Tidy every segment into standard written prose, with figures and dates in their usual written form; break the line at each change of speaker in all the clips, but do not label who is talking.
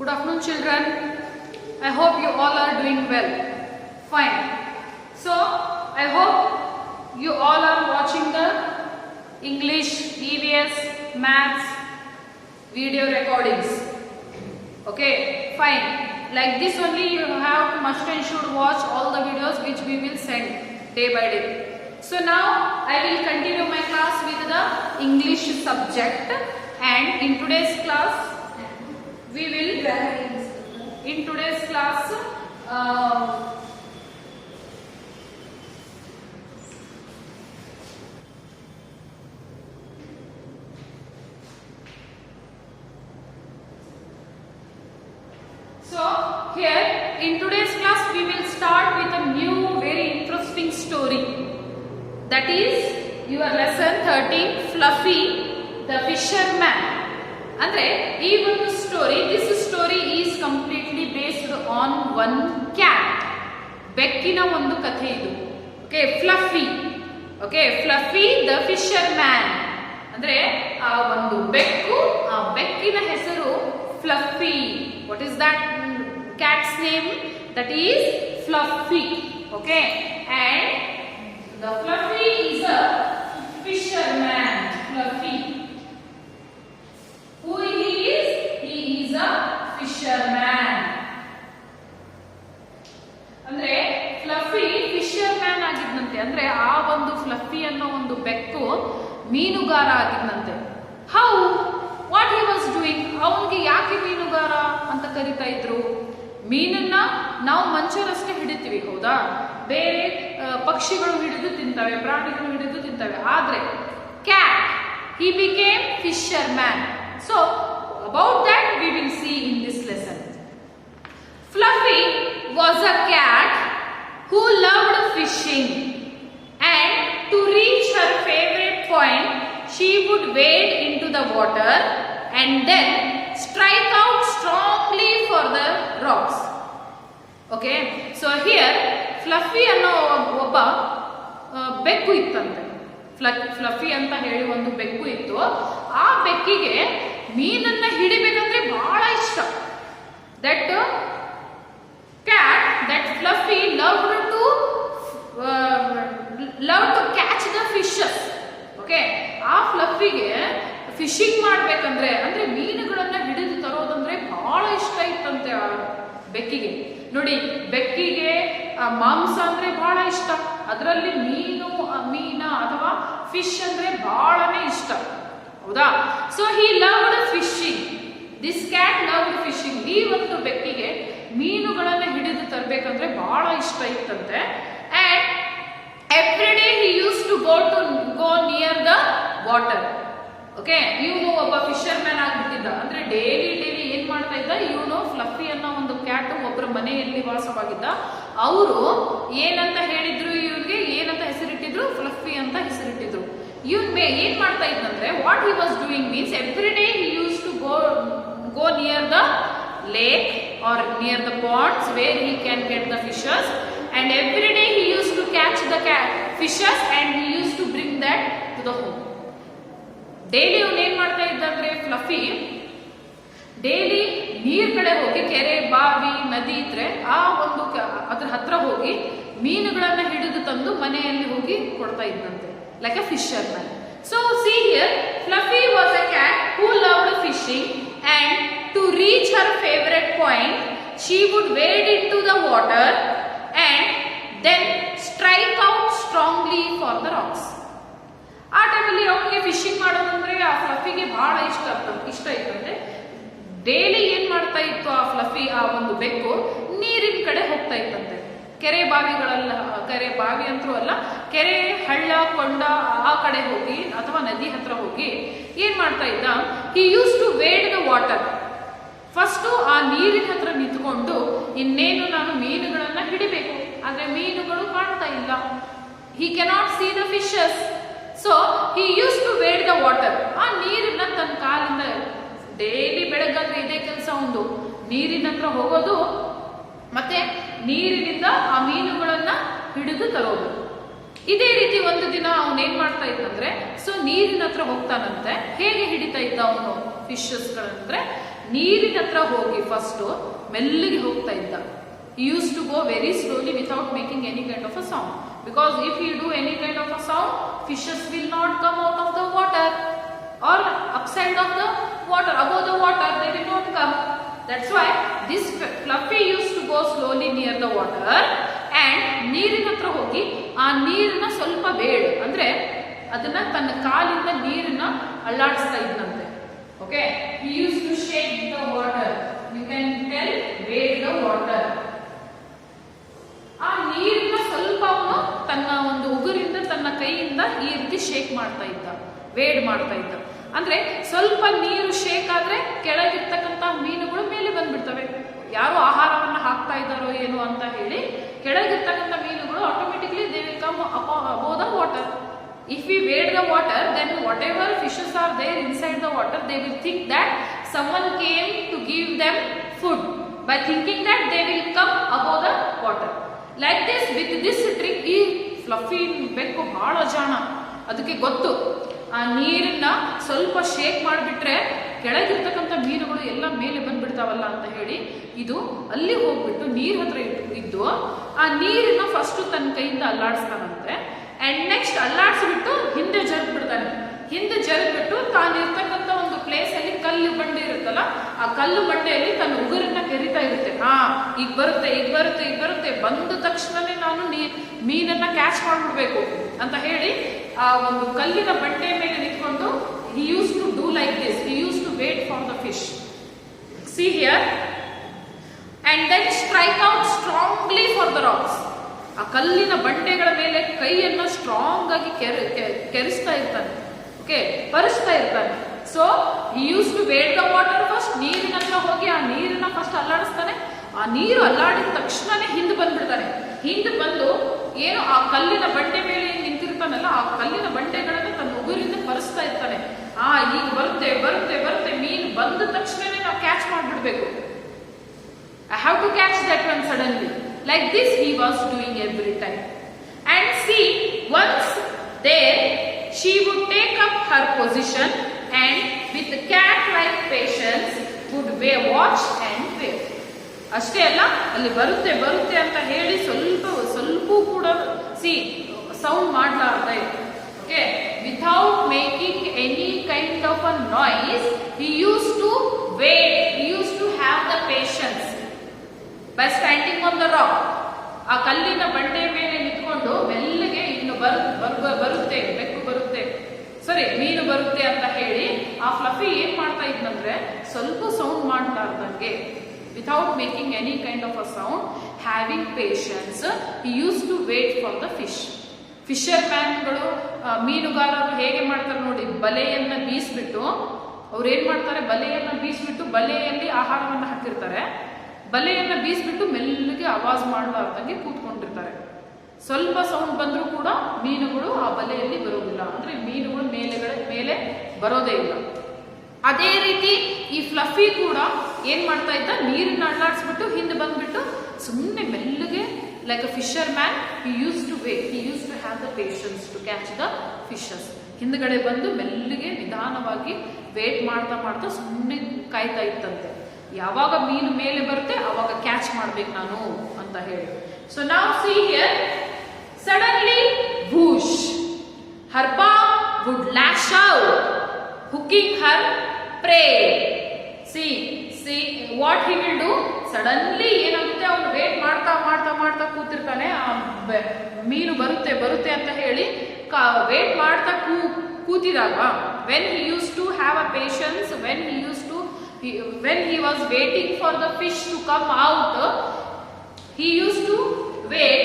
Good afternoon, children. I hope you all are doing well. Fine. So, I hope you all are watching the English, EVS, Maths video recordings. Okay, fine. Like this only you have must and should watch all the videos which we will send day by day. So now I will continue my class with the English subject, and in today's class we will in today's class we will start with a new very interesting story. That is your lesson 13, Fluffy the Fisherman. Andre ee one story, this story is completely based on one cat. Bekkina ಒಂದು ಕಥೆ ಇದು. Okay, Fluffy. Okay, Fluffy the Fisherman. ಅಂದ್ರೆ ಆ ಒಂದು ಬೆಕ್ಕು, ಆ ಬೆಕ್ಕಿನ ಹೆಸರು Fluffy. What is that cat's name? That is Fluffy. Okay, and the Fluffy is a fisherman. Fluffy. Who he is? He is a fisherman. ಅಂದ್ರೆ ಫ್ಲಫಿ ಫಿಶರ್ಮ್ಯಾನ್ ಆಗಿದ್ದಂತೆ. ಅಂದ್ರೆ ಆ ಒಂದು ಫ್ಲಫಿ ಅನ್ನೋ ಒಂದು ಬೆಕ್ಕು ಮೀನುಗಾರ ಆಗಿದ್ದಂತೆ. How what he was doing? ಅವನಿಗೆ ಯಾಕೆ ಮೀನುಗಾರ ಅಂತ ಕರೀತಾ ಇದ್ರು? ಮೀನನ್ನ ನಾವು ಮನುಷ್ಯರಷ್ಟೇ ಹಿಡಿತೀವಿ, ಹೌದಾ? ಬೇರೆ ಪಕ್ಷಿಗಳು ಹಿಡಿದು ತಿಂತವೆ, ಪ್ರಾಣಿಗಳು ಹಿಡಿದು ತಿಂತವೆ. ಆದ್ರೆ cat, he became fisherman. So about that we will see in this lesson. Fluffy was a cat who loved fishing, and to reach her favorite point she would wade into the water and then strike out strongly for the rocks. Okay, so here Fluffy ಅನ್ನೋ ಒಬ್ಬ ಬೆಕ್ಕು ಇತ್ತಂತೆ. Fluffy ಅಂತ ಹೇಳಿ ಒಂದು ಬೆಕ್ಕು ಇತ್ತು. ಆ ಬೆಕ್ಕಿಗೆ ಮೀನನ್ನ ಹಿಡಿಬೇಕಂದ್ರೆ ಬಹಳ ಇಷ್ಟ. That cat, that Fluffy love to catch the fishes. Okay, ಆ ಫ್ಲಫಿಗೆ ಫಿಶಿಂಗ್ ಮಾಡ್ಬೇಕಂದ್ರೆ, ಅಂದ್ರೆ ಮೀನುಗಳನ್ನ ಹಿಡಿದು ತರೋದಂದ್ರೆ ಬಹಳ ಇಷ್ಟ ಇತ್ತಂತೆ ಆ ಬೆಕ್ಕಿಗೆ. ನೋಡಿ, ಬೆಕ್ಕಿಗೆ ಮಾಂಸ ಅಂದ್ರೆ ಬಹಳ ಇಷ್ಟ, ಅದರಲ್ಲಿ ಮೀನ ಅಥವಾ ಫಿಶ್ ಅಂದ್ರೆ ಬಹಳನೇ ಇಷ್ಟ, ಹೌದಾ? So he loved fishing. This cat loved fishing. ಈ ಒಂದು ಬೆಕ್ಕಿಗೆ ಮೀನುಗಳನ್ನ ಹಿಡಿದು ತರಬೇಕಂದ್ರೆ ಬಹಳ ಇಷ್ಟ ಇತ್ತಂತೆ. And every day he use to go near the water. Okay, ಇವನು ಒಬ್ಬ ಫಿಶರ್ಮ್ಯಾನ್ ಆಗ್ಬಿಟ್ಟಿದ್ದ. ಅಂದ್ರೆ ಡೈಲಿ ಏನ್ ಮಾಡ್ತಾ ಇದ್ದ ಇವನು? ಫ್ಲಫಿ ಅನ್ನೋ ಒಂದು ಕ್ಯಾಟ್ ಒಬ್ಬರ ಮನೆಯಲ್ಲಿ ವಾಸವಾಗಿದ್ದ. ಅವರು ಏನಂತ ಹೇಳಿದ್ರು, ಇವನ್ಗೆ ಏನಂತ ಹೆಸರಿಟ್ಟಿದ್ರು? ಫ್ಲಫಿ ಅಂತ ಹೆಸರಿಟ್ಟಿದ್ರು. ಇವನ್ ಏನ್ ಮಾಡ್ತಾ ಇದ್ದಂದ್ರೆ, what he was doing means every day he use to go near the lake or near the ponds where he can get the fishes, and every day he used to catch the fishes and he used to bring that to the home. Daily ಅವನು ಏನ್ ಮಾಡ್ತಾ ಇದ್ದಂದ್ರೆ, fluffy daily ನೀರ್ ಕಡೆ ಹೋಗಿ, ಕೆರೆ, ಬಾವಿ, ನದಿ ಇದ್ರೆ ಆ ಒಂದು ಅದ್ರ ಹತ್ರ ಹೋಗಿ ಮೀನುಗಳನ್ನ ಹಿಡಿದು ತಂದು ಮನೆಯಲ್ಲಿ ಹೋಗಿ ಕೊಡ್ತಾ ಇದ್ದಂತೆ, like a fisherman. So see here, Fluffy was a cat who loved fishing, and to reach her favorite point she would wade into the water and then strike out strongly for the rocks. ಆ ಟೈಮಲ್ಲಿ ಅವನಿಗೆ fishing ಮಾಡೋದಂದ್ರೆ ಆ ಫ್ಲಫಿಗೆ ಬಹಳ ಇಷ್ಟ ಇತ್ತಂತೆ. Daily ಏನ್ ಮಾಡ್ತಾ ಇತ್ತು ಆ ಫ್ಲಫಿ, ಆ ಒಂದು ಬೆಕ್ಕು ನೀರಿನ ಕಡೆ ಹೋಗ್ತಾ ಇತ್ತಂತೆ. ಕೆರೆ ಬಾವಿ ಅಂತೂ ಅಲ್ಲ, ಕೆರೆ, ಹಳ್ಳ, ಕೊಂಡ ಆ ಕಡೆ ಹೋಗಿ ಅಥವಾ ನದಿ ಹತ್ರ ಹೋಗಿ ಏನ್ ಮಾಡ್ತಾ ಇದ್ದ? He use to wade the water. First ಆ ನೀರಿನ ಹತ್ರ ನಿಂತ್ಕೊಂಡು, ಇನ್ನೇನು ನಾನು ಮೀನುಗಳನ್ನ ಹಿಡಿಬೇಕು, ಆದ್ರೆ ಮೀನುಗಳು ಕಾಣ್ತಾ ಇಲ್ಲ. He cannot see the fishes. So he use to wade the water. ಆ ನೀರನ್ನ ತನ್ನ ಕಾಲಿಂದ ಡೈಲಿ ಬೆಳಗಾದ್ರೆ ಇದೇ ಕೆಲಸ, ಒಂದು ನೀರಿನ ಹತ್ರ ಹೋಗೋದು ಮತ್ತೆ ನೀರಿನಿಂದ ಆ ಮೀನುಗಳನ್ನ ಹಿಡಿದು ತರೋದು. ಇದೇ ರೀತಿ ಒಂದು ದಿನ ಅವನೇನ್ ಮಾಡ್ತಾ ಇದ್ದಂದ್ರೆ, ಸೊ ನೀರಿನ ಹತ್ರ ಹೋಗ್ತಾನಂತೆ. ಹೇಗೆ ಹಿಡಿತಾ ಇದ್ದ ಅವನು ಫಿಶಸ್ಗಳಂದ್ರೆ, ನೀರಿನ ಹತ್ರ ಹೋಗಿ ಫಸ್ಟ್ ಮೆಲ್ಲಿಗೆ ಹೋಗ್ತಾ ಇದ್ದ. He used to go very slowly without making any kind of a sound, because if you do any kind of a sound, fishes will not come out of the water, or upside of the water, above the water they will not come. That's why this Fluffy used to go slowly near the water, and ನೀರಿನ ಹತ್ರ ಹೋಗಿ ಆ ನೀರನ್ನ ಸ್ವಲ್ಪ ಬೇಡ ಅಂದ್ರೆ ಅದನ್ನ ತನ್ನ ಕಾಲಿಂದ ನೀರನ್ನ ಅಲ್ಲಾಡಿಸ್ತಾ ಇದ್ದಂತೆ. Okay, he used to shake the water. You can tell wade the water. ಆ ನೀರನ್ನ ಸ್ವಲ್ಪ ಅವನು ತನ್ನ ಒಂದು ಉಗುರಿಂದ ತನ್ನ ಕೈಯಿಂದ ಈ ರೀತಿ ಶೇಕ್ ಮಾಡ್ತಾ ಇದ್ದ, ವೇಡ್ ಮಾಡ್ತಾ ಇದ್ದ. ಅಂದ್ರೆ ಸ್ವಲ್ಪ ನೀರು ಶೇಕ್ ಆದ್ರೆ ಕೆಳಗಿರ್ತಕ್ಕಂತ ಮೀನುಗಳು ಮೇಲೆ ಬಂದ್ಬಿಡ್ತವೆ. ಯಾರು ಆಹಾರವನ್ನ ಹಾಕ್ತಾ ಇದ್ದಾರೋ ಏನು ಅಂತ ಹೇಳಿ ಕೆಳಗಿರ್ತಕ್ಕಂಥ ಮೀನುಗಳು automatically they will come above the water. If we wade the water, then whatever fishes are there inside the water, they will think that someone came to give them food, by thinking that they will come above the water. Like this, with this trick, ಈ fluffy ಬೆಕ್ಕು ಬಹಳ ಜಾಣ. ಅದಕ್ಕೆ ಗೊತ್ತು, ಆ ನೀರನ್ನ ಸ್ವಲ್ಪ shake ಮಾಡಿಬಿಟ್ರೆ ಕೆಳಗಿರ್ತಕ್ಕಂಥ ಮೀನುಗಳು ಎಲ್ಲ ಮೇಲೆ ಬಂದ್ಬಿಡ್ತಾವಲ್ಲ ಅಂತ ಹೇಳಿ ಇದು ಅಲ್ಲಿ ಹೋಗ್ಬಿಟ್ಟು ನೀರ್ ಹತ್ರ ಇದ್ದು ಆ ನೀರನ್ನ ಫಸ್ಟ್ ತನ್ನ ಕೈಯಿಂದ ಅಲ್ಲಾಡಿಸ್ತಾನಂತೆ. ಅಂಡ್ ನೆಕ್ಸ್ಟ್ ಅಲ್ಲಾಡಿಸ್ಬಿಟ್ಟು ಹಿಂದೆ ಜರುಗ್ಬಿಡ್ತಾನೆ. ಹಿಂದೆ ಜರುಗ್ಬಿಟ್ಟು ತಾನಿರ್ತಕ್ಕಂಥ ಒಂದು ಪ್ಲೇಸ್ ಅಲ್ಲಿ ಕಲ್ಲು ಬಂಡೆ ಇರುತ್ತಲ್ಲ, ಆ ಕಲ್ಲು ಬಂಡೆಯಲ್ಲಿ ತನ್ನ ಉಗುರನ್ನ ಕೆರಿತಾ ಇರುತ್ತೆ. ಈಗ ಬರುತ್ತೆ, ಈಗ ಬರುತ್ತೆ, ಈಗ ಬರುತ್ತೆ, ಬಂದ ತಕ್ಷಣನೇ ನಾನು ಮೀನನ್ನ ಕ್ಯಾಚ್ ಮಾಡ್ಬಿಡ್ಬೇಕು ಅಂತ ಹೇಳಿ ಆ ಒಂದು ಕಲ್ಲಿನ ಬಂಡೆ ಮೇಲೆ ನಿಂತ್ಕೊಂಡು he used to do like this. He used to wait for the fish. See here, and then strike out strongly for the rocks. ಆ ಕಲ್ಲಿನ ಬಂಡೆಗಳ ಮೇಲೆ ಕೈಯನ್ನು ಸ್ಟ್ರಾಂಗ್ ಆಗಿ ಕೆರಿಸ್ತಾ ಇರ್ತಾನೆ. ಓಕೆ, ಪರಿಸ್ತಾ ಇರ್ತಾನೆ. So he used to wade the water first. ನೀರಿನ ಹತ್ರ ಹೋಗಿ ಆ ನೀರನ್ನ ಫಸ್ಟ್ ಅಲ್ಲಾಡಿಸ್ತಾನೆ. ಆ ನೀರು ಅಲ್ಲಾಡಿದ ತಕ್ಷಣನೇ ಹಿಂದೆ ಬಂದ್ಬಿಡ್ತಾನೆ. ಹಿಂದೆ ಬಂದು ಏನು ಆ ಕಲ್ಲಿನ ಬಂಡೆ ಮೇಲೆ ನಿಂತಿರ್ತಾನಲ್ಲ, ಆ ಕಲ್ಲಿನ ಬಂಡೆಗಳನ್ನ ತನ್ನ ಉಗುರಿಂದ ಪರಿಸ್ತಾ ಇರ್ತಾನೆ. ಈಗ ಬರುತ್ತೆ ಬರುತ್ತೆ ಬರುತ್ತೆ, ಮೀನು ಬಂದ ತಕ್ಷಣನೇ ನಾವು catch ಮಾಡ್ಬಿಡ್ಬೇಕು. I have to catch that one suddenly. Like this he was doing every time. And see, once there, she would take up her position and with cat-like patience would watch and wait. ಅಷ್ಟೇ ಅಲ್ಲ, ಅಲ್ಲಿ ಬರುತ್ತೆ ಬರುತ್ತೆ ಅಂತ ಹೇಳಿ ಸ್ವಲ್ಪ ಕೂಡ sound ಮಾಡ್ಲಾರ್ದೆ, okay, without making any kind of a noise, he used to wait, he used to have the patience by standing on the rock. ಆ ಕಲ್ಲಿನ ಬಂಡೆ ಮೇಲೆ ನಿಂತ್ಕೊಂಡು ಮೆಲ್ಲಗೆ ಇನ್ನು ಬರುತ್ತೆ ಬೆಕ್ಕು ಬರುತ್ತೆ, ಸರಿ ಮೀನು ಬರುತ್ತೆ ಅಂತ ಹೇಳಿ ಆ ಫ್ಲಫಿ ಏನ್ ಮಾಡ್ತಾ ಇದ್ನಂದ್ರೆ ಸ್ವಲ್ಪ sound ಮಾಡ್ಲಾರ್ದಂಗೆ, without making any kind of a sound, having patience, he used to wait for the fish. ಫಿಶರ್ ಮ್ಯಾನ್ಗಳು, ಮೀನುಗಾರರು ಹೇಗೆ ಮಾಡ್ತಾರೆ ನೋಡಿ, ಬಲೆಯನ್ನ ಬೀಸ್ಬಿಟ್ಟು ಅವ್ರು ಏನ್ ಮಾಡ್ತಾರೆ, ಬಲೆಯನ್ನ ಬೀಸ್ಬಿಟ್ಟು ಬಲೆಯಲ್ಲಿ ಆಹಾರವನ್ನ ಹಾಕಿರ್ತಾರೆ. ಬಲೆಯನ್ನ ಬೀಸ್ಬಿಟ್ಟು ಮೆಲ್ಲಗೆ ಆವಾಜ್ ಮಾಡಲಾರ್ದಂಗೆ ಕೂತ್ಕೊಂಡಿರ್ತಾರೆ. ಸ್ವಲ್ಪ ಸೌಂಡ್ ಬಂದ್ರೂ ಕೂಡ ಮೀನುಗಳು ಆ ಬಲೆಯಲ್ಲಿ ಬರೋದಿಲ್ಲ, ಅಂದ್ರೆ ಮೀನುಗಳು ಮೇಲೆ ಬರೋದೇ ಇಲ್ಲ. ಅದೇ ರೀತಿ ಈ ಫ್ಲಫಿ ಕೂಡ ಏನ್ ಮಾಡ್ತಾ ಇದ್ದ, ನೀರನ್ನ ಅಲ್ಲಾಡಿಸ್ಬಿಟ್ಟು ಹಿಂದೆ ಬಂದ್ಬಿಟ್ಟು ಸುಮ್ಮನೆ ಮೆಲ್ಲಗೆ, like a Fisher man, he used to wait, he used to have the patience to catch the fishes. ಹಿಂದ್ಗಡೆ ಬಂದು ಮೆಲ್ಲಗೆ ನಿಧಾನವಾಗಿ ವೇಟ್ ಮಾಡ್ತಾ ಮಾಡ್ತಾ ಸುಮ್ಮನೆ ಕಾಯ್ತಾ ಇತ್ತಂತೆ. ಯಾವಾಗ ಮೀನು ಮೇಲೆ ಬರುತ್ತೆ ಅವಾಗ ಕ್ಯಾಚ್ ಮಾಡ್ಬೇಕು ನಾನು ಅಂತ ಹೇಳಿ. ಸೊ ನಾವು see here, suddenly whoosh, her palm would lash out, hooking her prey. See what he will do, suddenly ಏನಾಗುತ್ತೆ, ಅವನು ವೇಟ್ ಮಾಡ್ತಾ ಮಾಡ್ತಾ ಮಾಡ್ತಾ ಕೂತಿರ್ತಾನೆ. ಮೀನು ಬರುತ್ತೆ ಬರುತ್ತೆ ಅಂತ ಹೇಳಿ ವೇಟ್ ಮಾಡ್ತಾ ಕೂತಿದಾಗ, when he used to have a patience, when he was waiting for the fish to come out, he used to wait.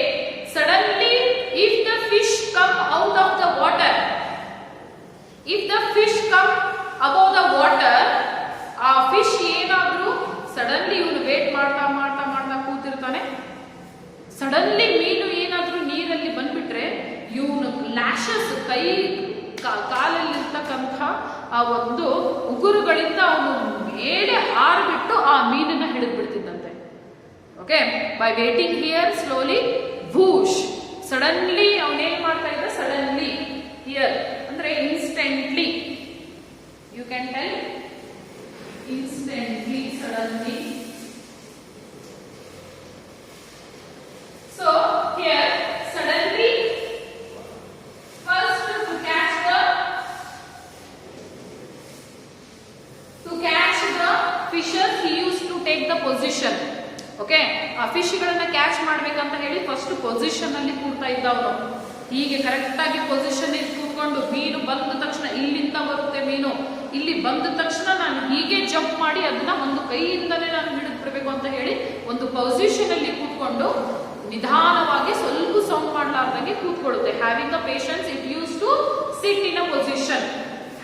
Suddenly, if the fish come out of the water, if the fish come above the water, ಆ fish ಏನಾದ್ರೂ suddenly ಇವನು wait ಮಾಡ್ತಾ ಮಾಡ್ತಾ ಮಾಡ್ತಾ ಕೂತಿರ್ತಾನೆ. Suddenly ಮೀನು ಏನಾದ್ರೂ ನೀರಲ್ಲಿ ಬಂದ್ಬಿಟ್ರೆ ಇವನು ಲ್ಯಾಶಸ್ ಕಾಲಲ್ಲಿರ್ತಕ್ಕಂಥ ಆ ಒಂದು ಉಗುರುಗಳಿಂದ ಅವನು ಮೇಲೆ ಹಾರ್ಬಿಟ್ಟು ಆ ಮೀನನ್ನ ಹಿಡಿದು ಬಿಡ್ತಿದ್ದಂತೆ. Okay, by waiting here slowly whoosh, suddenly ಅವನೇನ್ ಮಾಡ್ತಾ ಇದ್ದ, ಸಡನ್ಲಿ ಹಿಯರ್ ಅಂದ್ರೆ instantly, you can tell instantly. suddenly. So here suddenly, first to catch the fishes, he used to take the position. Okay, ಆ ಫಿಶ್ ಗಳನ್ನ catch ಮಾಡ್ಬೇಕಂತ ಹೇಳಿ first position ಅಲ್ಲಿ ಕೂರ್ತಾ ಇದ್ದ ಅವನು. ಹೀಗೆ ಕರೆಕ್ಟ್ ಆಗಿ ಪೊಸಿಷನ್ ಇಲ್ಲಿ ಕೂತ್ಕೊಂಡು ಮೀನು ಬಂದ ತಕ್ಷಣ ಇಲ್ಲಿಂದ ಬರುತ್ತೆ ಮೀನು, ಇಲ್ಲಿ ಬಂದ ತಕ್ಷಣ ನಾನು ಹೀಗೆ ಜಂಪ್ ಮಾಡಿ ಅದನ್ನ ಒಂದು ಕೈಯಿಂದಲೇ ನಾನು ಹಿಡಿದು ಬಿಡಬೇಕು ಅಂತ ಹೇಳಿ ಒಂದು ಪೊಸಿಷನ್ ಅಲ್ಲಿ ಕೂತ್ಕೊಂಡು ನಿಧಾನವಾಗಿ ಸ್ವಲ್ಪ ಸೌಂಡ್ ಮಾಡಲಾರ್ದಂಗೆ ಕೂತ್ಕೊಳ್ಳುತ್ತೆ. Having a patience, it use to sit in a position.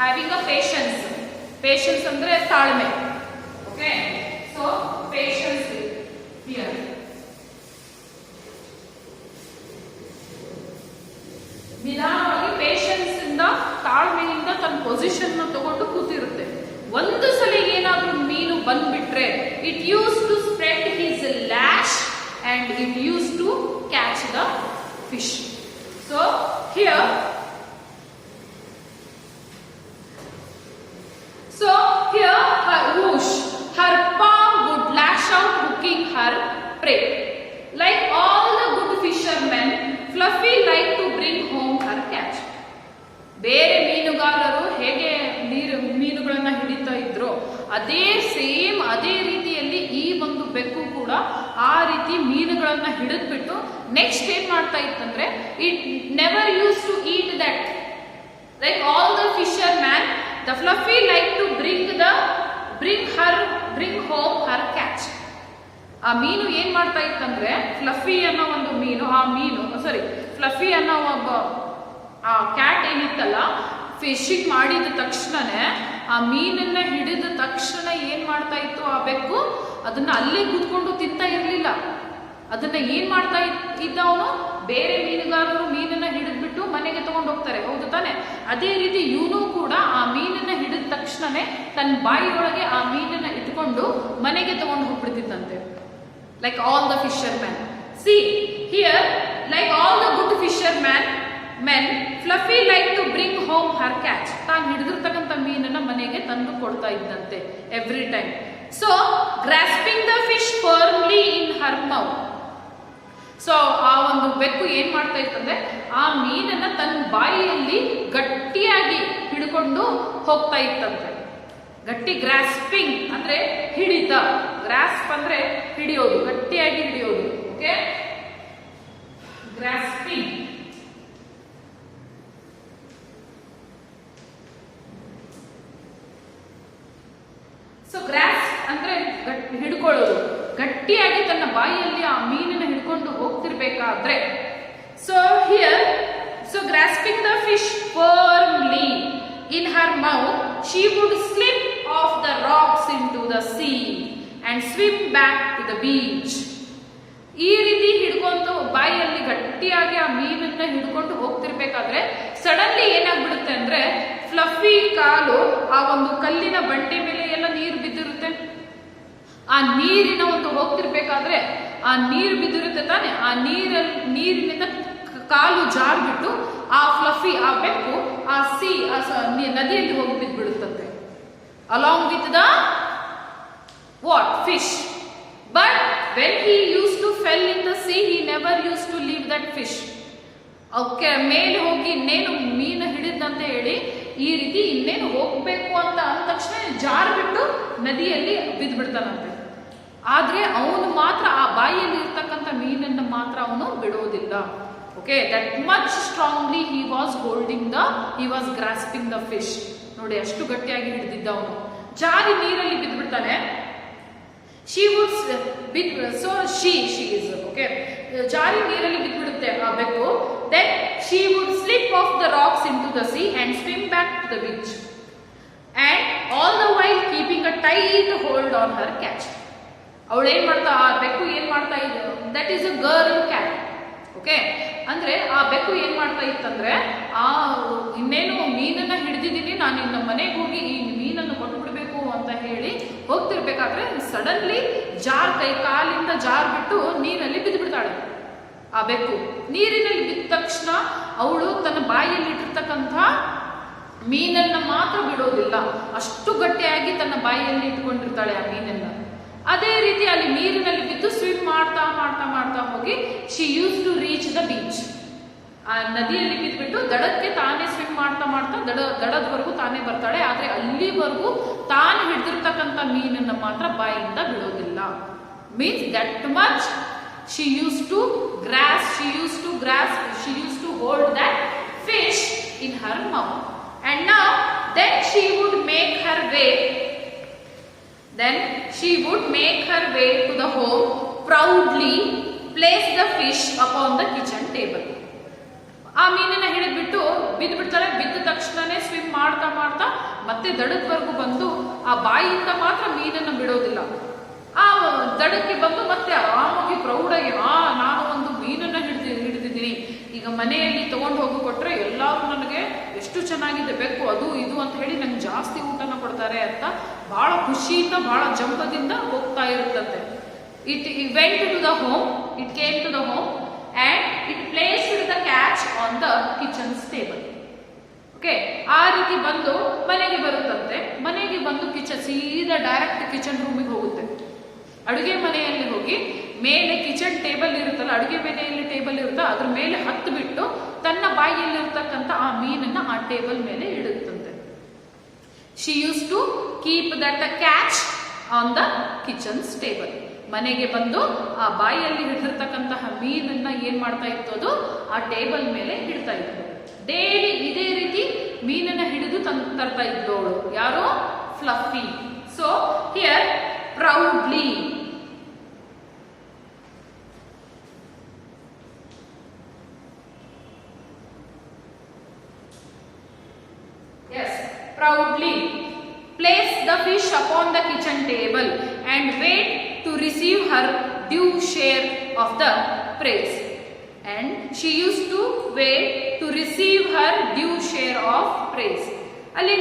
Having a patience, patience ಅಂದ್ರೆ ತಾಳ್ಮೆ. Okay, so patience here. ನಿಧಾನವಾಗಿ ಪೇಷನ್ಸ್ ಇಂದ ತಾಳ್ಮೆಯಿಂದ ತನ್ನ ಪೊಸಿಷನ್ ತಗೊಂಡು ಕೂತಿರುತ್ತೆ. ಒಂದು ಸಲ ಏನಾದ್ರೂ ಮೀನು ಬಂದ್ಬಿಟ್ರೆ it use to spread his lash and it used to catch the fish. So here her whoosh, her palm would lash out hooking her prey. Like all the good fishermen, Fluffy liked to bring home her catch. ಬೇರೆ ಮೀನುಗಾರರು ಹೇಗೆ ಮೀನುಗಳನ್ನ ಹಿಡಿತಾ ಇದ್ರು ಅದೇ same ಅದೇ ರೀತಿಯಲ್ಲಿ ಈ ಒಂದು ಬೆಕ್ಕು ಕೂಡ ಆ ರೀತಿ ಮೀನುಗಳನ್ನ ಹಿಡಿದ್ಬಿಟ್ಟು ನೆಕ್ಸ್ಟ್ ಏನ್ ಮಾಡ್ತಾ ಇತ್ತಂದ್ರೆ it never use to eat that. Like all the fisherman, the Fluffy like to bring home her catch. ಆ ಮೀನು ಏನ್ ಮಾಡ್ತಾ ಇತ್ತಂದ್ರೆ ಫ್ಲಫಿ ಅನ್ನೋ ಒಂದು ಮೀನು, ಫ್ಲಫಿ ಅನ್ನೋ ಒಬ್ಬ ಆ ಕ್ಯಾಟ್ ಏನಿತ್ತಲ್ಲ, ಫಿಶಿಂಗ್ ಮಾಡಿದ ತಕ್ಷಣನೇ ಆ ಮೀನನ್ನ ಹಿಡಿದ ತಕ್ಷಣ ಏನ್ ಮಾಡ್ತಾ ಇತ್ತು ಆ ಬೆಕ್ಕು, ಅದನ್ನ ಅಲ್ಲೇ ಕೂತ್ಕೊಂಡು ತಿಂತಾ ಇರ್ಲಿಲ್ಲ. ಅದನ್ನ ಏನ್ ಮಾಡ್ತಾ ಇದ್ದ ಅವನು, ಬೇರೆ ಮೀನುಗಾರರು ಮೀನನ್ನ ಹಿಡಿದ್ಬಿಟ್ಟು ಮನೆಗೆ ತಗೊಂಡು ಹೋಗ್ತಾರೆ, ಹೌದು ತಾನೆ? ಅದೇ ರೀತಿ ಇವನು ಕೂಡ ಆ ಮೀನನ್ನ ಹಿಡಿದ ತಕ್ಷಣನೇ ತನ್ನ ಬಾಯಿಯೊಳಗೆ ಆ ಮೀನನ್ನ ಇಟ್ಕೊಂಡು ಮನೆಗೆ ತಗೊಂಡು ಹೋಗ್ಬಿಡ್ತಿದ್ದಂತೆ. Like all the fisherman. See here, like all the good fishermen, Fluffy like to bring home her catch. ತಾನು ಹಿಡಿದಿರ್ತಕ್ಕಂಥ ಮೀನನ್ನ ಮನೆಗೆ ತಂದು ಕೊಡ್ತಾ ಇದ್ದಂತೆ every time. So grasping the fish firmly in her mouth. So ಆ ಒಂದು ಬೆಕ್ಕು ಏನ್ ಮಾಡ್ತಾ ಇತ್ತಂದ್ರೆ ಆ ಮೀನನ್ನ ತನ್ನ ಬಾಯಿಯಲ್ಲಿ ಗಟ್ಟಿಯಾಗಿ ಹಿಡ್ಕೊಂಡು ಹೋಗ್ತಾ ಇತ್ತಂತೆ. ಗಟ್ಟಿ, ಗ್ರಾಸ್ಪಿಂಗ್ ಅಂದ್ರೆ ಹಿಡಿತ, ಗ್ರಾಸ್ಪ್ ಅಂದ್ರೆ ಹಿಡಿಯೋದು, ಗಟ್ಟಿಯಾಗಿ ಹಿಡಿಯೋದು. Okay, grasping. ಸೊ ಗ್ರಾಸ್ ಅಂದ್ರೆ ಹಿಡ್ಕೊಳ್ಳೋದು, ಗಟ್ಟಿಯಾಗಿ ತನ್ನ ಬಾಯಿಯಲ್ಲಿ ಆ ಮೀನನ್ನ ಹಿಡ್ಕೊಂಡು ಹೋಗ್ತಿರ್ಬೇಕಾದ್ರೆ. So here, so grasping the fish firmly in her mouth, she would slip off the rocks into the sea and swim back to the beach. ಈ ರೀತಿ ಹಿಡ್ಕೊಂಡು ಬಾಯಿಯಲ್ಲಿ ಗಟ್ಟಿಯಾಗಿ ಆ ಮೀನನ್ನ ಹಿಡ್ಕೊಂಡು ಹೋಗ್ತಿರ್ಬೇಕಾದ್ರೆ ಸಡನ್ಲಿ ಏನಾಗ್ಬಿಡುತ್ತೆ ಅಂದ್ರೆ ಫ್ಲಫಿ ಕಾಲು ಆ ಒಂದು ಕಲ್ಲಿನ ಬಂಡೆ ಮೇಲೆ ಎಲ್ಲ ನೀರು ಬಿದ್ದಿರುತ್ತೆ. ಆ ನೀರಿನ ಒಂದು ಹೋಗ್ತಿರ್ಬೇಕಾದ್ರೆ ಆ ನೀರು ಬಿದ್ದಿರುತ್ತೆ ತಾನೆ, ಆ ನೀರಿನಿಂದ ಕಾಲು ಜಾರ್ಬಿಟ್ಟು ಆ ಫ್ಲಫಿ, ಆ ಬೆಕ್ಕು ಆ ನದಿಯಲ್ಲಿ ಹೋಗಿ ಬಿದ್ದ್ಬಿಡುತ್ತಂತೆ, along with the what fish. But when he use to fell in the sea, he never use to leave that fish. ಅವಕ್ಕೆ ಮೇಲೆ ಹೋಗಿ ಇನ್ನೇನು ಮೀನು ಹಿಡಿದಂತ ಹೇಳಿ ಈ ರೀತಿ ಇನ್ನೇನು ಹೋಗ್ಬೇಕು ಅಂತ ಅಂದ ತಕ್ಷಣ ಜಾರ್ಬಿಟ್ಟು ನದಿಯಲ್ಲಿ ಬಿದ್ದ್ಬಿಡ್ತಾನಂತೆ. ಆದ್ರೆ ಅವನು ಮಾತ್ರ ಆ ಬಾಯಿಯಲ್ಲಿ ಇರ್ತಕ್ಕಂಥ ಮೀನನ್ನು ಮಾತ್ರ ಅವನು ಬಿಡೋದಿಲ್ಲ. Okay, that much strongly he was grasping the fish. ನೋಡಿ ಅಷ್ಟು ಗಟ್ಟಿಯಾಗಿ ಹಿಡಿದಿದ್ದ ಅವನು. ಜಾರಿ ನೀರಲ್ಲಿ ಬಿದ್ದುಬಿಡ್ತಾನೆ. she is okay. ಜಾರಿ ನೀರಲ್ಲಿ ಬಿದ್ದುಬಿಡುತ್ತೆ ಆ ಬೆಕ್ಕು. then she would slip off the rocks into the sea and swim back to the beach, and all the while keeping a tight hold on her catch. ಅವಳು ಏನ್ ಮಾಡ್ತಾ, ಆ ಬೆಕ್ಕು ಏನ್ ಮಾಡ್ತಾ ಇದ್ದ, that is a girl cat. Okay, ಅಂದ್ರೆ ಆ ಬೆಕ್ಕು ಏನ್ ಮಾಡ್ತಾ ಇತ್ತಂದ್ರೆ ಆ ಇನ್ನೇನು ಮೀನನ್ನ ಹಿಡಿದಿದ್ದೀನಿ, ನಾನು ಇನ್ನು ಮನೆಗೆ ಹೋಗಿ ಈ ಮೀನನ್ನು ಕೊಟ್ಟು ಬಿಡ್ಬೇಕು ಅಂತ ಹೇಳಿ ಹೋಗ್ತಿರ್ಬೇಕಾದ್ರೆ ಸಡನ್ಲಿ ಕೈ ಕಾಲಿಂದ ಬಿಟ್ಟು ನೀರಲ್ಲಿ ಬಿದ್ದು ಬಿಡ್ತಾಳೆ ಆ ಬೆಕ್ಕು. ನೀರಿನಲ್ಲಿ ಬಿದ್ದ ತಕ್ಷಣ ಅವಳು ತನ್ನ ಬಾಯಿಯಲ್ಲಿ ಇಟ್ಟಿರ್ತಕ್ಕಂಥ ಮೀನನ್ನ ಮಾತ್ರ ಬಿಡೋದಿಲ್ಲ, ಅಷ್ಟು ಗಟ್ಟಿಯಾಗಿ ತನ್ನ ಬಾಯಿಯಲ್ಲಿ ಇಟ್ಕೊಂಡಿರ್ತಾಳೆ ಆ ಮೀನನ್ನ. ಅದೇ ರೀತಿ ಅಲ್ಲಿ ನೀರಿನಲ್ಲಿ ಬಿದ್ದು ಸ್ವಿಮ್ ಮಾಡ್ತಾ ಮಾಡ್ತಾ ಮಾಡ್ತಾ ಹೋಗಿ she use to reach the beach. ಆ ನದಿಯಲ್ಲಿ ಬಿದ್ದುಬಿಟ್ಟು ದಡಕ್ಕೆ ತಾನೇ ಸ್ವಿಮ್ ಮಾಡ್ತಾ ಮಾಡ್ತಾ ದಡದವರೆಗೂ ತಾನೇ ಬರ್ತಾಳೆ. ಆದ್ರೆ ಅಲ್ಲಿವರೆಗೂ ತಾನು ಹಿಡಿದಿರ್ತಕ್ಕಂಥ ಮೀನನ್ನ ಮಾತ್ರ ಬಾಯಿಂದ ಬಿಡೋದಿಲ್ಲ. Means that much she used to grasp, she used to hold that fish in her mouth. And now then she would make her way to the home, proudly place the fish upon the kitchen table. ಆ ಮೀನನ್ನ ಹಿಡಿದ್ಬಿಟ್ಟು ಬಿದ್ದು ಬಿಡ್ತಾಳೆ. ಬಿದ್ದ ತಕ್ಷಣನೇ swim ಮಾಡ್ತಾ ಮಾಡ್ತಾ ಮತ್ತೆ ದಡದವರೆಗೂ ಬಂದು ಆ ಬಾಯಿಯಿಂದ ಮಾತ್ರ ಮೀನನ್ನ ಬಿಡೋದಿಲ್ಲ. ಆ ದಡಕ್ಕೆ ಬಂದು ಮತ್ತೆ ಆರಾಮಾಗಿ ಪ್ರೌಢಾಗಿ ನಾನು ಒಂದು ಮೀನನ್ನ ಹಿಡಿದಿದ್ದೀನಿ, ಈಗ ಮನೆಯಲ್ಲಿ ತಗೊಂಡು ಹೋಗಿ ಕೊಟ್ರೆ ಎಲ್ಲರೂ ನನಗೆ ಎಷ್ಟು ಚೆನ್ನಾಗಿದೆ ಬೆಕ್ಕು ಅದು ಇದು ಅಂತ ಹೇಳಿ ನಂಗೆ ಜಾಸ್ತಿ ಊಟನ ಕೊಡ್ತಾರೆ ಅಂತ ಬಹಳ ಖುಷಿಯಿಂದ ಬಹಳ ಜಂಪದಿಂದ ಹೋಗ್ತಾ ಇರುತ್ತಂತೆ. It went to the home, it came to the home and it placed the catch on the kitchen's table. Okay, ಆ ರೀತಿ ಬಂದು ಮನೆಗೆ ಬರುತ್ತಂತೆ. ಮನೆಗೆ ಬಂದು ಸೀದಾ ಡೈರೆಕ್ಟ್ ಕಿಚನ್ ರೂಮಿಗೆ ಹೋಗುತ್ತೆ. ಅಡುಗೆ ಮನೆಯಲ್ಲಿ ಹೋಗಿ ಮೇಲೆ ಕಿಚನ್ ಟೇಬಲ್ ಇರುತ್ತಲ್ಲ, ಅಡುಗೆ ಮನೆಯಲ್ಲಿ ಟೇಬಲ್ ಇರುತ್ತೆ, ಅದ್ರ ಮೇಲೆ ಹತ್ತು ಬಿಟ್ಟು ತನ್ನ ಬಾಯಿಯಲ್ಲಿರ್ತಕ್ಕಂಥ ಆ ಮೀನನ್ನ ಆ ಟೇಬಲ್ ಮೇಲೆ ಇಡುತ್ತಂತೆ. She use to keep that catch on the kitchens table. ಮನೆಗೆ ಬಂದು ಆ ಬಾಯಿಯಲ್ಲಿ ಹಿಡಿದಿರ್ತಕ್ಕಂತಹ ಮೀನನ್ನ ಏನ್ ಮಾಡ್ತಾ ಇತ್ತು, ಅದು ಆ ಟೇಬಲ್ ಮೇಲೆ ಇಡ್ತಾ ಇತ್ತು. ಡೈಲಿ ಇದೇ ರೀತಿ ಮೀನನ್ನ ಹಿಡಿದು ತರ್ತಾ ಇದ್ದವಳು ಯಾರು? Fluffy. So here proudly. Yes, proudly place the fish upon the kitchen table and wait to receive her due share of the praise. And she used to wait to receive her due share of praise. ಅಲ್ಲಿ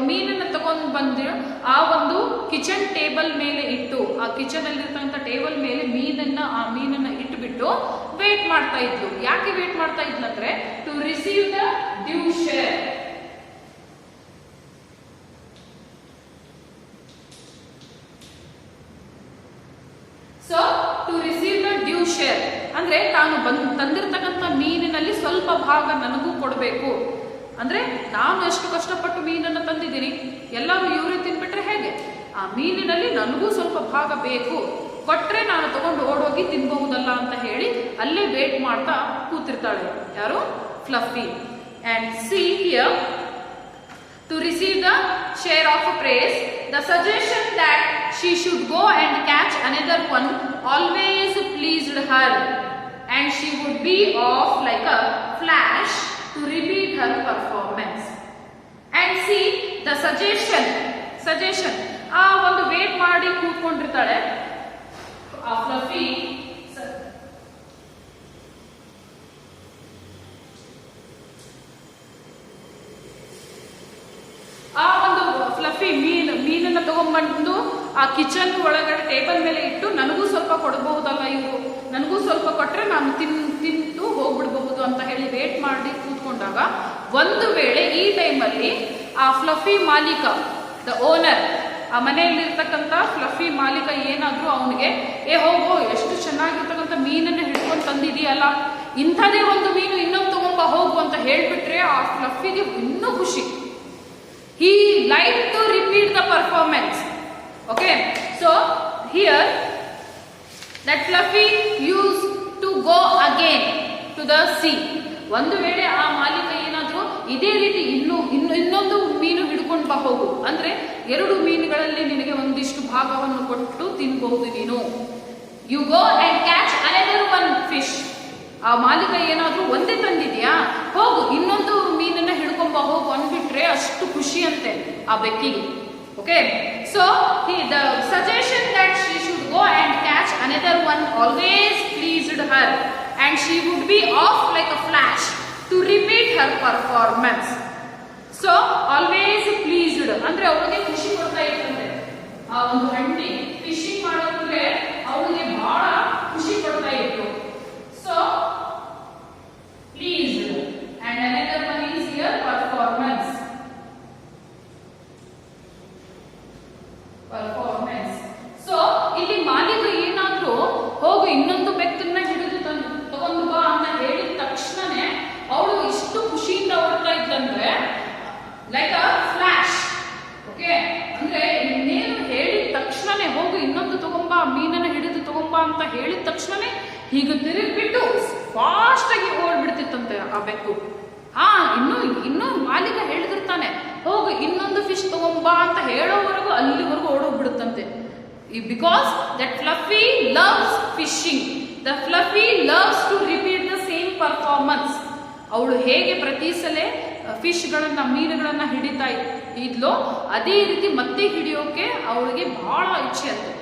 ಮೀನನ್ನ ತಗೊಂಡು ಬಂದು ಆ ಒಂದು kitchen table ಮೇಲೆ ಇಟ್ಟು, ಆ kitchen ಅಲ್ಲಿರ್ತಕ್ಕಂಥ ಟೇಬಲ್ ಮೇಲೆ ಆ ಮೀನನ್ನ ಇಟ್ಬಿಟ್ಟು ವೇಟ್ ಮಾಡ್ತಾ ಇದ್ಲು. ಯಾಕೆ ವೇಟ್ ಮಾಡ್ತಾ ಇದ್ಲಂದ್ರೆ to receive the due share. So to receive the due share ಅಂದ್ರೆ ತಾನು ತಂದಿರ್ತಕ್ಕಂಥ ಮೀನಿನಲ್ಲಿ ಸ್ವಲ್ಪ ಭಾಗ ನನಗೂ ಕೊಡಬೇಕು. ಅಂದ್ರೆ ನಾನು ಎಷ್ಟು ಕಷ್ಟಪಟ್ಟು ಮೀನನ್ನು ತಂದಿದ್ದೀನಿ, ಎಲ್ಲರೂ ಇವರೇ ತಿನ್ಬಿಟ್ರೆ ಹೇಗೆ? ಆ ಮೀನಿನಲ್ಲಿ ನನಗೂ ಸ್ವಲ್ಪ ಭಾಗ ಬೇಕು, ಕೊಟ್ರೆ ನಾನು ತಗೊಂಡು ಓಡೋಗಿ ತಿನ್ಬಹುದಲ್ಲ ಅಂತ ಹೇಳಿ ಅಲ್ಲೇ ವೇಟ್ ಮಾಡ್ತಾ ಕೂತಿರ್ತಾಳೆ ಯಾರು? Fluffy. And she here to receive the share of praise, the suggestion that she should go and catch another one always pleased her, and she would be off like a flash to repeat her performance. And see the suggestion ಆ ಒಂದು wait ಮಾಡಿ ಕೂತ್ಕೊಂಡಿರ್ತಾಳೆ ಆ fluffy. ಆ ಒಂದು fluffy ಮೀನನ್ನ ತಗೊಂಡ್ಬಂದು ಆ kitchen ಒಳಗಡೆ ಟೇಬಲ್ ಮೇಲೆ ಇಟ್ಟು ನನಗೂ ಸ್ವಲ್ಪ ಕೊಡಬಹುದಲ್ಲ, ಇವರು ನನಗೂ ಸ್ವಲ್ಪ ಕೊಟ್ರೆ ನಾನು ತಿಂದು ಹೋಗ್ಬಿಡ್ಬಹುದು ಅಂತ ಹೇಳಿ ವೇಟ್ ಮಾಡಿ ಕೂತ್ಕೊಂಡಾಗ ಒಂದು ವೇಳೆ ಈ ಟೈಮಲ್ಲಿ ಆ ಫ್ಲಫಿ ಮಾಲೀಕ, ದ ಓನರ್, ಆ ಮನೆಯಲ್ಲಿರ್ತಕ್ಕಂಥ ಫ್ಲಫಿ ಮಾಲೀಕ ಏನಾದ್ರೂ ಅವನಿಗೆ ಹೋಗೋ ಎಷ್ಟು ಚೆನ್ನಾಗಿರ್ತಕ್ಕಂಥ ಮೀನನ್ನ ಹಿಡ್ಕೊಂಡು ತಂದಿದೀಯಲ್ಲ, ಇಂಥದೇ ಒಂದು ಮೀನು ಇನ್ನೊಂದು ತಗೊಂಬ ಹೋಗು ಅಂತ ಹೇಳ್ಬಿಟ್ರೆ ಆ ಫ್ಲಫಿಗೆ ಇನ್ನೂ ಖುಷಿ. He liked to repeat the performance. Okay, so here that Fluffy used to go again to the sea. ಒಂದು ವೇಳೆ ಆ ಮಾಲೀಕ ಏನಾದ್ರು ಇದೇ ರೀತಿ ಇನ್ನೊಂದು ಮೀನು ಹಿಡ್ಕೊಂಡು ಬಾ ಹೋಗು ಅಂದ್ರೆ 2 ಮೀನುಗಳಲ್ಲಿ ನಿನಗೆ ಒಂದಿಷ್ಟು ಭಾಗವನ್ನು ಕೊಟ್ಟು ತಿನ್ಬಹುದು ನೀನು. You go and catch another one fish. ಆ ಮಾಲೀಕ ಏನಾದ್ರೂ ಒಂದೇ ತಂದಿದ್ಯಾ, ಹೋಗು ಇನ್ನೊಂದು ಮೀನನ್ನ ಹಿಡ್ಕೊಂಬ ಹೋಗು ಅಂದ್ಬಿಟ್ರೆ ಅಷ್ಟು ಖುಷಿ ಅಂತೆ ಆ ಬೆಕ್ಕಿಗೆ. Okay, so the suggestion that she should go and catch another one always pleased her and she would be off like a flash to repeat her performance. So always pleased ಅಂದ್ರೆ ಅವಳಿಗೆ ಖುಷಿ ಕೊಡ್ತಾ ಇರ್ತಂತೆ. ಆ ಒಂದು ಹಂಡಿ ಫಿಶಿಂಗ್ ಮಾಡೋದ್ರೆ ಅವಳಿಗೆ ಬಹಳ ಖುಷಿ ಕೊಡ್ತಾ ಇತ್ತು. So pleased, and another one is here performance. So ಹೀಗೆ ತಿರುಗಿಬಿಟ್ಟು ಫಾಸ್ಟ್ ಆಗಿ ಓಡ್ಬಿಡ್ತಿತ್ತಂತೆ ಆ ಬೆಕ್ಕು. ಇನ್ನು ಮಾಲೀಕ ಹೇಳಿದಿರ್ತಾನೆ, ಹೋಗು ಇನ್ನೊಂದು ಫಿಶ್ ತಗೊಂಬಾ ಅಂತ ಹೇಳೋವರೆಗೂ ಅಲ್ಲಿವರೆಗೂ ಓಡೋಗ್ಬಿಡುತ್ತಂತೆ. Because that Fluffy loves fishing, the Fluffy loves to repeat the same performance. ಅವಳು ಹೇಗೆ ಪ್ರತಿ ಸಲ ಫಿಶ್ಗಳನ್ನ ಮೀನುಗಳನ್ನ ಹಿಡಿತಾ ಇದ್ಲೋ ಅದೇ ರೀತಿ ಮತ್ತೆ ಹಿಡಿಯೋಕೆ ಅವಳಿಗೆ ಬಹಳ ಇಚ್ಛೆ ಅಂತೆ.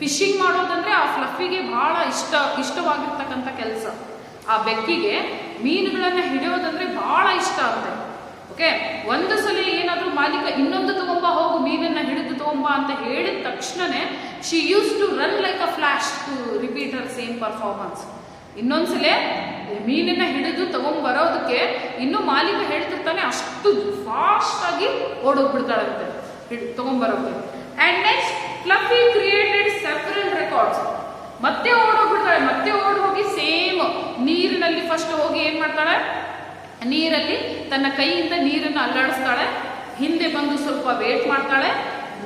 ಫಿಶಿಂಗ್ ಮಾಡೋದಂದ್ರೆ ಆ ಫ್ಲಫಿಗೆ ಬಹಳ ಇಷ್ಟವಾಗಿರ್ತಕ್ಕಂಥ ಕೆಲಸ. ಆ ಬೆಕ್ಕಿಗೆ ಮೀನುಗಳನ್ನ ಹಿಡಿಯೋದಂದ್ರೆ ಬಹಳ ಇಷ್ಟ ಅಂತೆ. ಓಕೆ, ಒಂದು ಸಲ ಏನಾದ್ರೂ ಮಾಲೀಕ ಇನ್ನೊಂದು ತಗೊಂಬಾ, ಹೋಗು ಮೀನನ್ನ ಹಿಡಿದು ತಗೊಂಬಾ ಅಂತ ಹೇಳಿದ ತಕ್ಷಣನೇ she use to run like a flash to repeat her same performance. ಇನ್ನೊಂದ್ಸಲ ಮೀನನ್ನ ಹಿಡಿದು ತಗೊಂಡ್ಬರೋದಕ್ಕೆ ಇನ್ನು ಮಾಲೀಕ ಹೇಳ್ತಿರ್ತಾನೆ, ಅಷ್ಟು ಫಾಸ್ಟ್ ಆಗಿ ಓಡೋಗ್ಬಿಡ್ತಾಳಂತೆ ತಗೊಂಡ್ಬರೋಕೆ. And next Fluffy created several records. ಮತ್ತೆ ಓಡೋಗ್ಬಿಡ್ತಾಳೆ, ಮತ್ತೆ ಓಡ್ ಹೋಗಿ ಸೇಮ್ ನೀರಿನಲ್ಲಿ ಫಸ್ಟ್ ಹೋಗಿ ಏನ್ ಮಾಡ್ತಾಳೆ, ನೀರಲ್ಲಿ ತನ್ನ ಕೈಯಿಂದ ನೀರನ್ನು ಅಲ್ಲಾಡಿಸ್ತಾಳೆ, ಹಿಂದೆ ಬಂದು ಸ್ವಲ್ಪ ವೇಟ್ ಮಾಡ್ತಾಳೆ,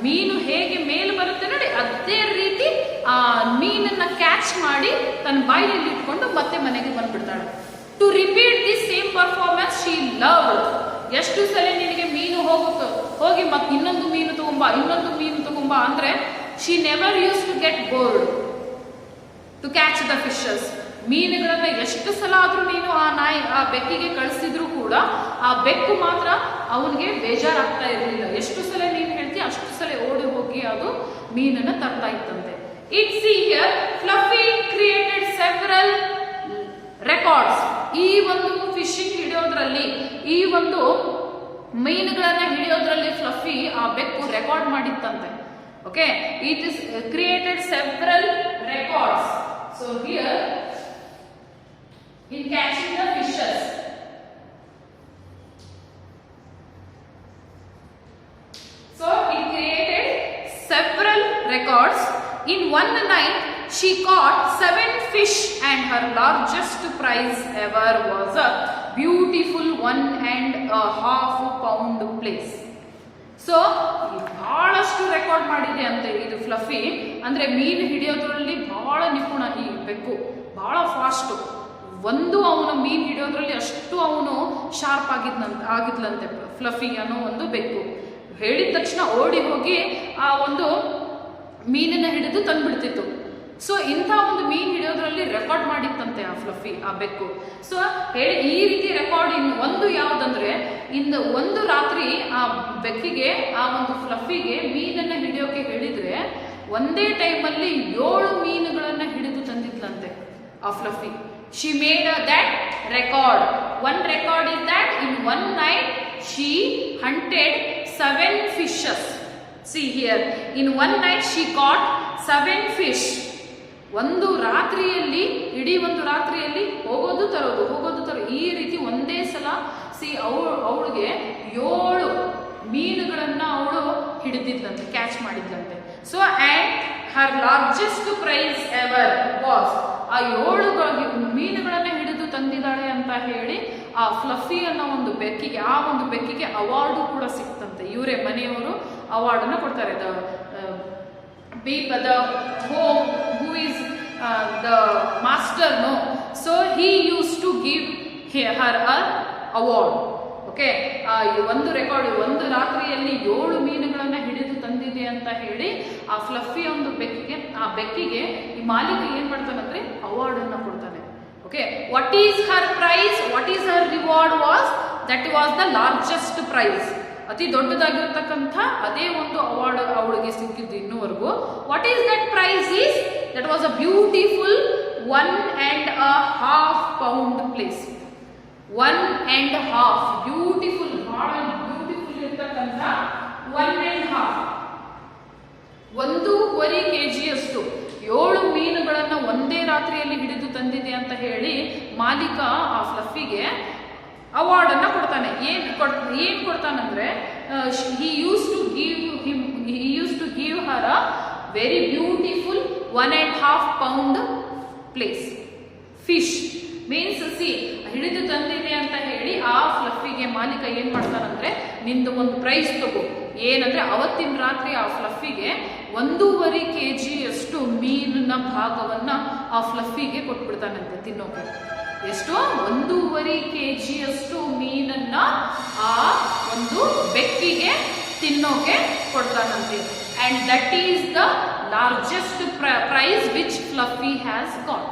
ಮೀನು ಹೇಗೆ ಮೇಲೆ ಬರುತ್ತೆ ನೋಡಿ ಅದೇ ರೀತಿ ಆ ಮೀನನ್ನ ಕ್ಯಾಚ್ ಮಾಡಿ ತನ್ನ ಬಾಯಿಯಲ್ಲಿ ಇಟ್ಕೊಂಡು ಮತ್ತೆ ಮನೆಗೆ ಬಂದ್ಬಿಡ್ತಾಳೆ. To repeat the same performance she love. ಎಷ್ಟು ಸಲ ನಿನಗೆ ಮೀನು ಹೋಗಿ ಮತ್ತೆ ಇನ್ನೊಂದು ಮೀನು ತಗೊಂಬಾ ಅಂದ್ರೆ she never use to get bored to catch the fishes. ಮೀನುಗಳನ್ನ ಎಷ್ಟು ಸಲ ಆದ್ರೂ ನೀನು ಆ ಬೆಕ್ಕಿಗೆ ಕಳಿಸಿದ್ರು ಕೂಡ ಆ ಬೆಕ್ಕು ಮಾತ್ರ ಅವನಿಗೆ ಬೇಜಾರಾಗ್ತಾ ಇರಲಿಲ್ಲ. ಎಷ್ಟು ಸಲ ನೀನು ಹೇಳ್ತೀಯ ಅಷ್ಟು ಸಲ ಓಡಿ ಹೋಗಿ ಅದು ಮೀನನ್ನ ತರ್ತಾ ಇತ್ತಂತೆ. It see here fluffy created several records. ಈ ಒಂದು ಫಿಶಿಂಗ್ ಹಿಡಿಯೋದ್ರಲ್ಲಿ, ಈ ಒಂದು ಮೀನುಗಳನ್ನ ಹಿಡಿಯೋದ್ರಲ್ಲಿ ಫ್ಲಫಿ ಆ ಬೆಕ್ಕು ರೆಕಾರ್ಡ್ ಮಾಡಿತ್ತಂತೆ. Okay, it is created several records. So here in catching the fishes. So it created several records. In one night she caught 7 fish and her largest prize ever was a beautiful 1.5 pound place. So ಬಹಳಷ್ಟು record ಮಾಡಿದೆ ಅಂತೆ ಇದು fluffy. ಅಂದ್ರೆ ಮೀನು ಹಿಡಿಯೋದ್ರಲ್ಲಿ ಬಹಳ ನಿಪುಣ ಈ ಬೆಕ್ಕು, ಬಹಳ ಫಾಸ್ಟು. ಅವನು ಮೀನು ಹಿಡಿಯೋದ್ರಲ್ಲಿ ಅಷ್ಟು ಅವನು ಶಾರ್ಪ್ ಆಗಿದ್ಲಂತೆ ಫ್ಲಫಿ ಅನ್ನೋ ಒಂದು ಬೆಕ್ಕು. ಹೇಳಿದ ತಕ್ಷಣ ಓಡಿ ಹೋಗಿ ಆ ಒಂದು ಮೀನನ್ನ ಹಿಡಿದು ತಂದ್ಬಿಡ್ತಿತ್ತು. ಸೊ ಇಂಥ ಒಂದು ಮೀನು ಹಿಡಿಯೋದ್ರಲ್ಲಿ ರೆಕಾರ್ಡ್ ಮಾಡಿತ್ತಂತೆ ಆ ಫ್ಲಫಿ, ಆ ಬೆಕ್ಕು. ಸೊ ಈ ರೀತಿ ರೆಕಾರ್ಡಿಂಗ್ ಒಂದು ಯಾವ್ದಂದ್ರೆ, ಒಂದು ರಾತ್ರಿ ಆ ಬೆಕ್ಕಿಗೆ ಆ ಒಂದು ಫ್ಲಫಿಗೆ ಮೀನನ್ನ ಹಿಡಿಯೋಕೆ ಹೇಳಿದ್ರೆ ಒಂದೇ ಟೈಮಲ್ಲಿ 7 ಮೀನುಗಳನ್ನ ಹಿಡಿದು ತಂದಿದ್ಲಂತೆ ಆ fluffy. She made that record. One record is that in one night she hunted 7 fishes. See here, in one night she caught 7 fish. ಒಂದು ರಾತ್ರಿಯಲ್ಲಿ, ಇಡೀ ಒಂದು ರಾತ್ರಿಯಲ್ಲಿ ಹೋಗೋದು ತರೋದು ಈ ರೀತಿ ಒಂದೇ ಸಲ ಅವಳಿಗೆ 7 ಮೀನುಗಳನ್ನ ಅವಳು ಹಿಡಿದಿದ್ಲಂತೆ, ಕ್ಯಾಚ್ ಮಾಡಿದ್ಲಂತೆ. So and her largest prize ever was, ಆ 7 ಮೀನುಗಳನ್ನ ಹಿಡಿದು ತಂದಿದ್ದಾಳೆ ಅಂತ ಹೇಳಿ ಆ ಫ್ಲಫಿ ಅನ್ನೋ ಒಂದು ಬೆಕ್ಕಿಗೆ, ಆ ಒಂದು ಬೆಕ್ಕಿಗೆ ಅವಾರ್ಡು ಕೂಡ ಸಿಕ್ತಂತೆ. ಇವರೇ ಮನೆಯವರು ಅವಾರ್ಡನ್ನ ಕೊಡ್ತಾರೆ. the home who is the master, no, so he used to give her an award. Okay, ಒಂದು ರೆಕಾರ್ಡ್, ಒಂದು ರಾತ್ರಿಯಲ್ಲಿ 7 ಮೀನುಗಳನ್ನ ಹಿಡಿದು ತಂದಿದೆ ಅಂತ ಹೇಳಿ ಆ ಫ್ಲಫಿ ಒಂದು ಬೆಕ್ಕಿಗೆ ಈ ಮಾಲೀಕ ಏನ್ ಮಾಡ್ತಾನಂದ್ರೆ ಅವಾರ್ಡ್ ಅನ್ನ ಕೊಡ್ತಾನೆ. Okay, what is her prize, what is her reward was, that was the largest prize. ಅತಿ ದೊಡ್ಡದಾಗಿರ್ತಕ್ಕಂಥ ಅದೇ ಒಂದು ಅವಾರ್ಡ್ ಅವಳಿಗೆ ಸಿಕ್ಕಿದ್ದು ಇನ್ನೂವರೆಗೂ. What is that prize is, that was a beautiful 1.5 pound place. 1.5 beautiful, ಬಹಳ ಬ್ಯೂಟಿಫುಲ್ ಇರ್ತಕ್ಕಂಥ 1.5 kg 7 ಮೀನುಗಳನ್ನ ಒಂದೇ ರಾತ್ರಿಯಲ್ಲಿ ಹಿಡಿದು ತಂದಿದೆ ಅಂತ ಹೇಳಿ ಮಾಲೀಕ ಆ ಫ್ಲಫಿಗೆ ಅವಾರ್ಡ್ ಅನ್ನ ಕೊಡ್ತಾನೆ. ಏನ್ ಕೊಡ್ತಾನಂದ್ರೆ, he used to give her a very beautiful 1.5 pound place fish. Means ಹಿಡಿದು ತಂದಿದೆ ಅಂತ ಹೇಳಿ ಆ ಫ್ಲಫಿಗೆ ಮಾಲೀಕ ಏನ್ ಮಾಡ್ತಾನಂದ್ರೆ ನಿಂದು ಒಂದು ಪ್ರೈಸ್ ತಗೋ. ಏನಂದ್ರೆ ಅವತ್ತಿನ ರಾತ್ರಿ ಆ ಫ್ಲಫಿಗೆ 1.5 kg ಅಷ್ಟು ಮೀನಿನ ಭಾಗವನ್ನ ಆ ಫ್ಲಫಿಗೆ ಕೊಟ್ಬಿಡ್ತಾನಂತೆ ತಿನ್ನೋಕೆ. ಎಷ್ಟು? 1.5 kg ಅಷ್ಟು ಮೀನನ್ನ ಆ ಒಂದು ಬೆಕ್ಕಿಗೆ ತಿನ್ನೋಕೆ ಕೊಡ್ತಾನಂತೆ. And that is the largest prize which Fluffy has got.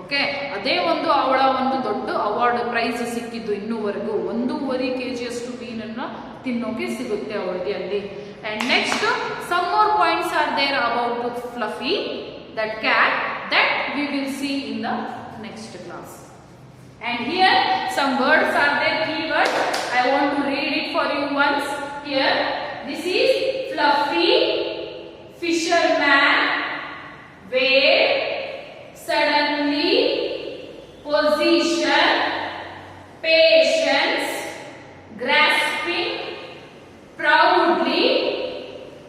Okay, ಅದೇ ಒಂದು ಅವಳ ಒಂದು ದೊಡ್ಡ ಅವಾರ್ಡ್ ಪ್ರೈಸ್ ಸಿಕ್ಕಿದ್ದು ಇನ್ನೂವರೆಗೂ. 1.5 kg ಅಷ್ಟು ಮೀನನ್ನ ತಿನ್ನೋಕೆ ಸಿಗುತ್ತೆ ಅವಳಿಗೆ ಅಲ್ಲಿ. And next some more points are there about Fluffy, that cat, that we will see in the next class. And here some words are there, keywords. I want to read it for you once. Here, this is fluffy, fisherman, wave, suddenly, position, patience, grasping, proudly,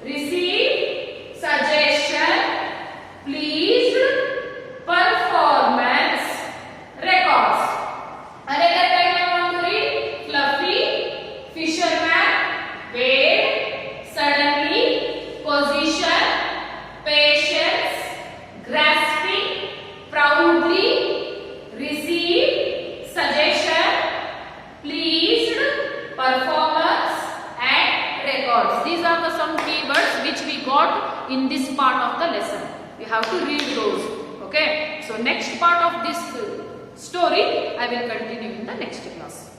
receive, suggestion, pleased, performance, records. Another time I want to read fluffy, fisherman, wave, suddenly, position, patience, grasping, proudly, receive, suggestion, pleased, performance and records. These are the some keywords which we got in this part of the lesson. You have to read those. Okay, so next part of this story I will continue in the next class.